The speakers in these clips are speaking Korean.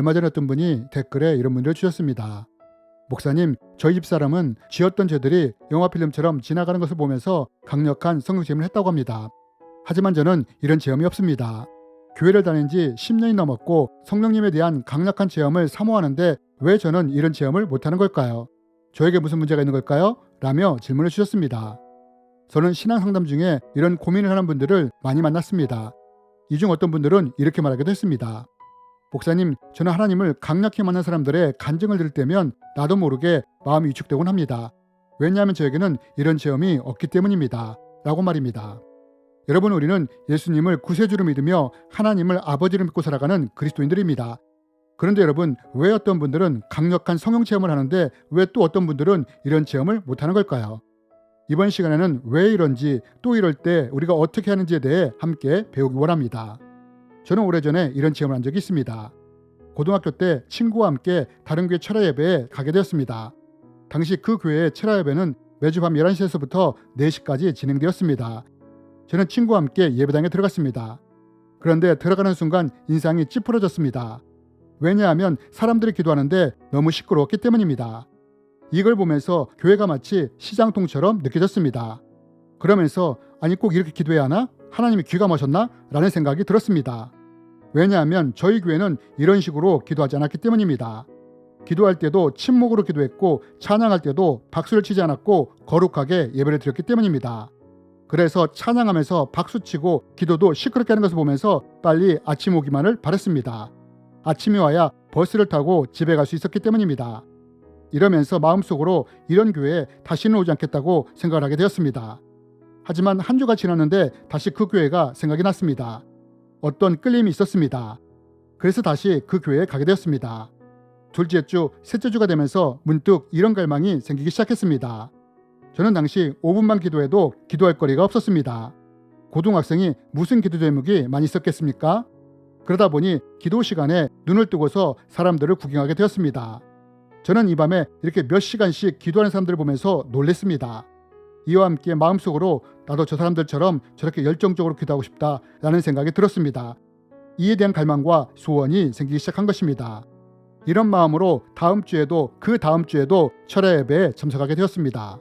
얼마 전에 어떤 분이 댓글에 이런 문제를 주셨습니다. 목사님, 저희 집사람은 지었던 죄들이 영화 필름처럼 지나가는 것을 보면서 강력한 성령 체험을 했다고 합니다. 하지만 저는 이런 체험이 없습니다. 교회를 다닌 지 10년이 넘었고 성령님에 대한 강력한 체험을 사모하는데 왜 저는 이런 체험을 못하는 걸까요? 저에게 무슨 문제가 있는 걸까요? 라며 질문을 주셨습니다. 저는 신앙 상담 중에 이런 고민을 하는 분들을 많이 만났습니다. 이 중 어떤 분들은 이렇게 말하기도 했습니다. 목사님, 저는 하나님을 강력히 만난 사람들의 간증을 들을 때면 나도 모르게 마음이 위축되곤 합니다. 왜냐하면 저에게는 이런 체험이 없기 때문입니다. 라고 말입니다. 여러분, 우리는 예수님을 구세주로 믿으며 하나님을 아버지를 믿고 살아가는 그리스도인들입니다. 그런데 여러분, 왜 어떤 분들은 강력한 성령 체험을 하는데 왜 또 어떤 분들은 이런 체험을 못하는 걸까요? 이번 시간에는 왜 이런지, 또 이럴 때 우리가 어떻게 하는지에 대해 함께 배우기 원합니다. 저는 오래전에 이런 체험을 한 적이 있습니다. 고등학교 때 친구와 함께 다른 교회 철야 예배에 가게 되었습니다. 당시 그 교회의 철야 예배는 매주 밤 11시에서부터 4시까지 진행되었습니다. 저는 친구와 함께 예배당에 들어갔습니다. 그런데 들어가는 순간 인상이 찌푸러졌습니다. 왜냐하면 사람들이 기도하는데 너무 시끄러웠기 때문입니다. 이걸 보면서 교회가 마치 시장통처럼 느껴졌습니다. 그러면서 아니 꼭 이렇게 기도해야 하나? 하나님이 귀가 머셨나? 라는 생각이 들었습니다. 왜냐하면 저희 교회는 이런 식으로 기도하지 않았기 때문입니다. 기도할 때도 침묵으로 기도했고 찬양할 때도 박수를 치지 않았고 거룩하게 예배를 드렸기 때문입니다. 그래서 찬양하면서 박수치고 기도도 시끄럽게 하는 것을 보면서 빨리 아침 오기만을 바랐습니다. 아침이 와야 버스를 타고 집에 갈 수 있었기 때문입니다. 이러면서 마음속으로 이런 교회에 다시는 오지 않겠다고 생각을 하게 되었습니다. 하지만 한 주가 지났는데 다시 그 교회가 생각이 났습니다. 어떤 끌림이 있었습니다. 그래서 다시 그 교회에 가게 되었습니다. 둘째 주, 셋째 주가 되면서 문득 이런 갈망이 생기기 시작했습니다. 저는 당시 5분만 기도해도 기도할 거리가 없었습니다. 고등학생이 무슨 기도 제목이 많이 있었겠습니까? 그러다 보니 기도 시간에 눈을 뜨고서 사람들을 구경하게 되었습니다. 저는 이 밤에 이렇게 몇 시간씩 기도하는 사람들을 보면서 놀랬습니다. 이와 함께 마음속으로 나도 저 사람들처럼 저렇게 열정적으로 기도하고 싶다라는 생각이 들었습니다. 이에 대한 갈망과 소원이 생기기 시작한 것입니다. 이런 마음으로 다음 주에도 그 다음 주에도 철야 예배에 참석하게 되었습니다.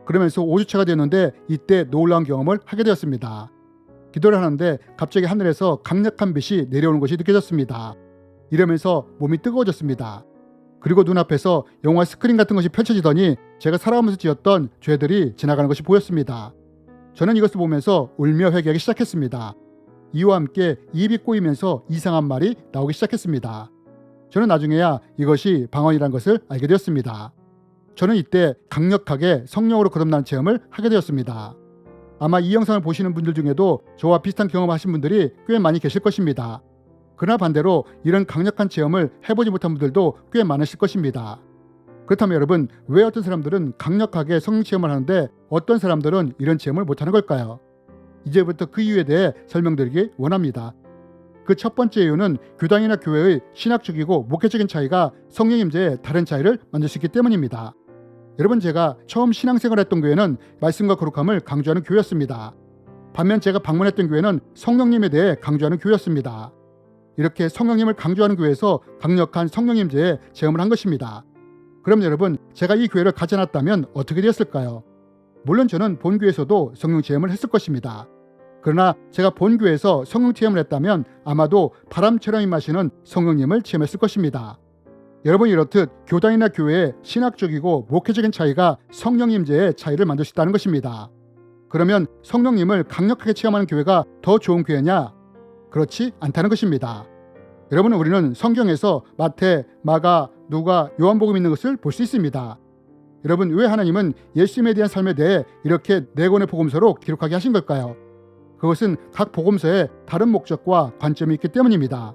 그러면서 5주차가 되었는데 이때 놀라운 경험을 하게 되었습니다. 기도를 하는데 갑자기 하늘에서 강력한 빛이 내려오는 것이 느껴졌습니다. 이러면서 몸이 뜨거워졌습니다. 그리고 눈앞에서 영화 스크린 같은 것이 펼쳐지더니 제가 살아가면서 지었던 죄들이 지나가는 것이 보였습니다. 저는 이것을 보면서 울며 회개하기 시작했습니다. 이와 함께 입이 꼬이면서 이상한 말이 나오기 시작했습니다. 저는 나중에야 이것이 방언이라는 것을 알게 되었습니다. 저는 이때 강력하게 성령으로 거듭나는 체험을 하게 되었습니다. 아마 이 영상을 보시는 분들 중에도 저와 비슷한 경험을 하신 분들이 꽤 많이 계실 것입니다. 그러나 반대로 이런 강력한 체험을 해보지 못한 분들도 꽤 많으실 것입니다. 그렇다면 여러분, 왜 어떤 사람들은 강력하게 성령 체험을 하는데 어떤 사람들은 이런 체험을 못하는 걸까요? 이제부터 그 이유에 대해 설명드리기 원합니다. 그 첫 번째 이유는 교당이나 교회의 신학적이고 목회적인 차이가 성령 임재의 다른 차이를 만들 수 있기 때문입니다. 여러분, 제가 처음 신앙생활을 했던 교회는 말씀과 거룩함을 강조하는 교회였습니다. 반면 제가 방문했던 교회는 성령님에 대해 강조하는 교회였습니다. 이렇게 성령님을 강조하는 교회에서 강력한 성령 임재의 체험을 한 것입니다. 그럼 여러분, 제가 이 교회를 가지 않았다면 어떻게 되었을까요? 물론 저는 본 교회에서도 성령 체험을 했을 것입니다. 그러나 제가 본 교회에서 성령 체험을 했다면 아마도 바람처럼 임하시는 성령님을 체험했을 것입니다. 여러분, 이렇듯 교단이나 교회의 신학적이고 목회적인 차이가 성령 임재의 차이를 만들 수 있다는 것입니다. 그러면 성령님을 강력하게 체험하는 교회가 더 좋은 교회냐? 그렇지 않다는 것입니다. 여러분, 우리는 성경에서 마태, 마가, 누가, 요한복음 있는 것을 볼 수 있습니다. 여러분, 왜 하나님은 예수님에 대한 삶에 대해 이렇게 4권의 복음서로 기록하게 하신 걸까요? 그것은 각 복음서에 다른 목적과 관점이 있기 때문입니다.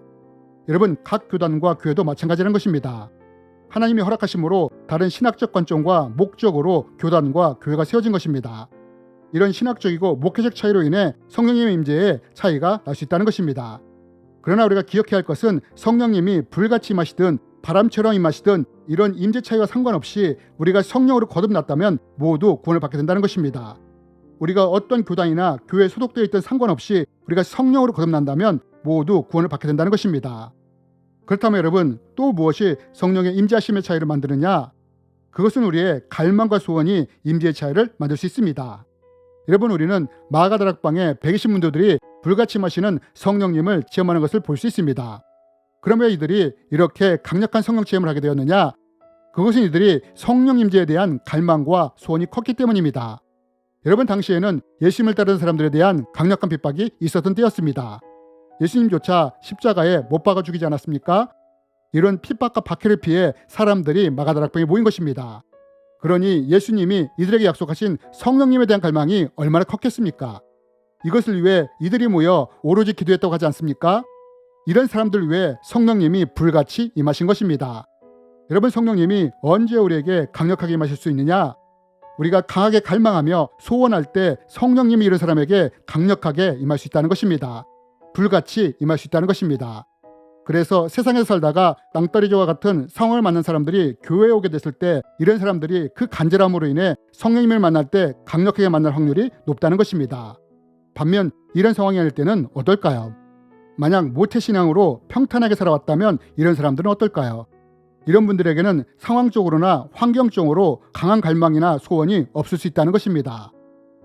여러분, 각 교단과 교회도 마찬가지라는 것입니다. 하나님이 허락하심으로 다른 신학적 관점과 목적으로 교단과 교회가 세워진 것입니다. 이런 신학적이고 목회적 차이로 인해 성령님의 임재에 차이가 날 수 있다는 것입니다. 그러나 우리가 기억해야 할 것은 성령님이 불같이 임하시든 바람처럼 임하시든 이런 임재 차이와 상관없이 우리가 성령으로 거듭났다면 모두 구원을 받게 된다는 것입니다. 우리가 어떤 교단이나 교회에 소속되어 있든 상관없이 우리가 성령으로 거듭난다면 모두 구원을 받게 된다는 것입니다. 그렇다면 여러분, 또 무엇이 성령의 임재하심의 차이를 만드느냐? 그것은 우리의 갈망과 소원이 임재의 차이를 만들 수 있습니다. 여러분, 우리는 마가다락방의 120문도들이 불같이 마시는 성령님을 체험하는 것을 볼 수 있습니다. 그러면 이들이 이렇게 강력한 성령 체험을 하게 되었느냐? 그것은 이들이 성령 임재에 대한 갈망과 소원이 컸기 때문입니다. 여러분, 당시에는 예수님을 따르는 사람들에 대한 강력한 핍박이 있었던 때였습니다. 예수님조차 십자가에 못 박아 죽이지 않았습니까? 이런 핍박과 박해를 피해 사람들이 마가다락방에 모인 것입니다. 그러니 예수님이 이들에게 약속하신 성령님에 대한 갈망이 얼마나 컸겠습니까? 이것을 위해 이들이 모여 오로지 기도했다고 하지 않습니까? 이런 사람들 위해 성령님이 불같이 임하신 것입니다. 여러분, 성령님이 언제 우리에게 강력하게 임하실 수 있느냐? 우리가 강하게 갈망하며 소원할 때 성령님이 이런 사람에게 강력하게 임할 수 있다는 것입니다. 불같이 임할 수 있다는 것입니다. 그래서 세상에서 살다가 낭떠러지와 같은 상황을 만난 사람들이 교회에 오게 됐을 때 이런 사람들이 그 간절함으로 인해 성령님을 만날 때 강력하게 만날 확률이 높다는 것입니다. 반면 이런 상황이 아닐 때는 어떨까요? 만약 모태신앙으로 평탄하게 살아왔다면 이런 사람들은 어떨까요? 이런 분들에게는 상황적으로나 환경적으로 강한 갈망이나 소원이 없을 수 있다는 것입니다.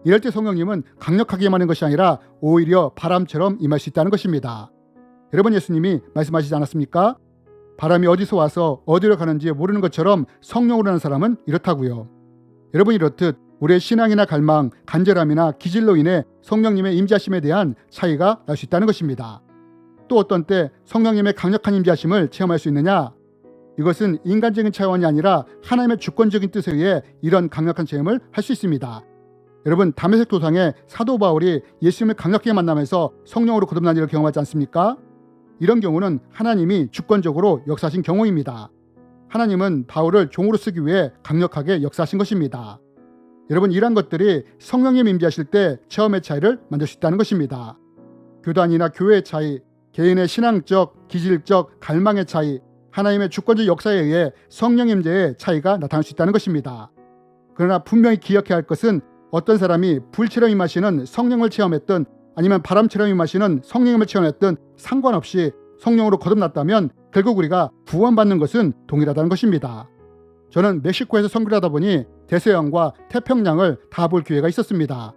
이럴 때 성령님은 강력하게 임하는 것이 아니라 오히려 바람처럼 임할 수 있다는 것입니다. 여러분, 예수님이 말씀하시지 않았습니까? 바람이 어디서 와서 어디로 가는지 모르는 것처럼 성령으로 하는 사람은 이렇다고요. 여러분, 이렇듯 우리의 신앙이나 갈망, 간절함이나 기질로 인해 성령님의 임재하심에 대한 차이가 날 수 있다는 것입니다. 또 어떤 때 성령님의 강력한 임재하심을 체험할 수 있느냐? 이것은 인간적인 차원이 아니라 하나님의 주권적인 뜻에 의해 이런 강력한 체험을 할 수 있습니다. 여러분, 다메섹 도상에 사도 바울이 예수님을 강력하게 만나면서 성령으로 거듭난 일을 경험하지 않습니까? 이런 경우는 하나님이 주권적으로 역사하신 경우입니다. 하나님은 바울을 종으로 쓰기 위해 강력하게 역사하신 것입니다. 여러분, 이러한 것들이 성령님 임재하실 때 체험의 차이를 만들 수 있다는 것입니다. 교단이나 교회의 차이, 개인의 신앙적, 기질적, 갈망의 차이, 하나님의 주권적 역사에 의해 성령 임재의 차이가 나타날 수 있다는 것입니다. 그러나 분명히 기억해야 할 것은 어떤 사람이 불처럼 임하시는 성령을 체험했든 아니면 바람처럼 임하시는 성령님을 체험했든 상관없이 성령으로 거듭났다면 결국 우리가 구원받는 것은 동일하다는 것입니다. 저는 멕시코에서 선교를 하다 보니 대서양과 태평양을 다 볼 기회가 있었습니다.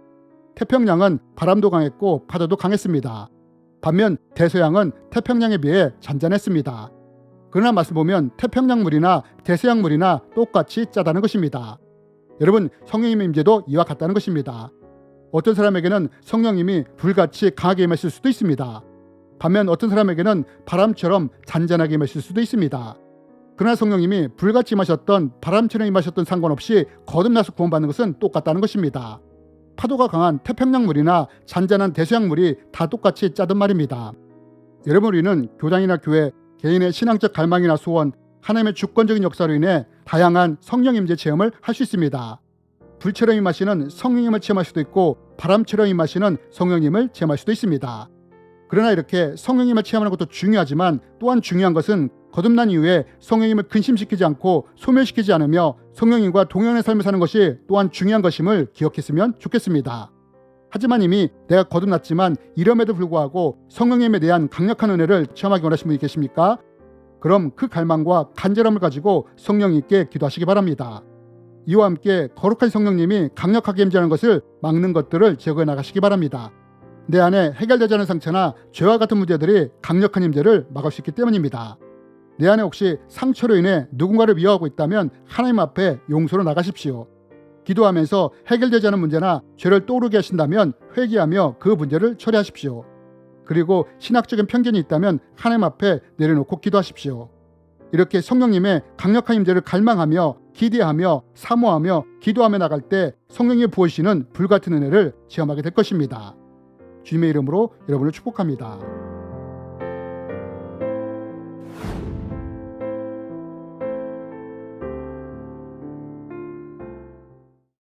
태평양은 바람도 강했고 파도도 강했습니다. 반면 대서양은 태평양에 비해 잔잔했습니다. 그러나 맛을 보면 태평양 물이나 대서양 물이나 똑같이 짜다는 것입니다. 여러분, 성령님의 임재도 이와 같다는 것입니다. 어떤 사람에게는 성령님이 불같이 강하게 임하실 수도 있습니다. 반면 어떤 사람에게는 바람처럼 잔잔하게 임하실 수도 있습니다. 그러나 성령님이 불같이 임하셨던 바람처럼 임하셨던 상관없이 거듭나서 구원받는 것은 똑같다는 것입니다. 파도가 강한 태평양 물이나 잔잔한 대서양 물이 다 똑같이 짜든 말입니다. 여러분, 우리는 교단이나 교회, 개인의 신앙적 갈망이나 소원, 하나님의 주권적인 역사로 인해 다양한 성령 임재 체험을 할 수 있습니다. 불처럼 임하시는 성령님을 체험할 수도 있고 바람처럼 임하시는 성령님을 체험할 수도 있습니다. 그러나 이렇게 성령님을 체험하는 것도 중요하지만 또한 중요한 것은 거듭난 이후에 성령님을 근심시키지 않고 소멸시키지 않으며 성령님과 동행의 삶을 사는 것이 또한 중요한 것임을 기억했으면 좋겠습니다. 하지만 이미 내가 거듭났지만 이름에도 불구하고 성령님에 대한 강력한 은혜를 체험하기 원하시는 분이 계십니까? 그럼 그 갈망과 간절함을 가지고 성령님께 기도하시기 바랍니다. 이와 함께 거룩한 성령님이 강력하게 임재하는 것을 막는 것들을 제거해 나가시기 바랍니다. 내 안에 해결되지 않은 상처나 죄와 같은 문제들이 강력한 임재를 막을 수 있기 때문입니다. 내 안에 혹시 상처로 인해 누군가를 미워하고 있다면 하나님 앞에 용서로 나가십시오. 기도하면서 해결되지 않은 문제나 죄를 떠오르게 하신다면 회개하며 그 문제를 처리하십시오. 그리고 신학적인 편견이 있다면 하나님 앞에 내려놓고 기도하십시오. 이렇게 성령님의 강력한 임재를 갈망하며 기대하며 사모하며 기도하며 나갈 때 성령이 부어주시는 불같은 은혜를 체험하게 될 것입니다. 주님의 이름으로 여러분을 축복합니다.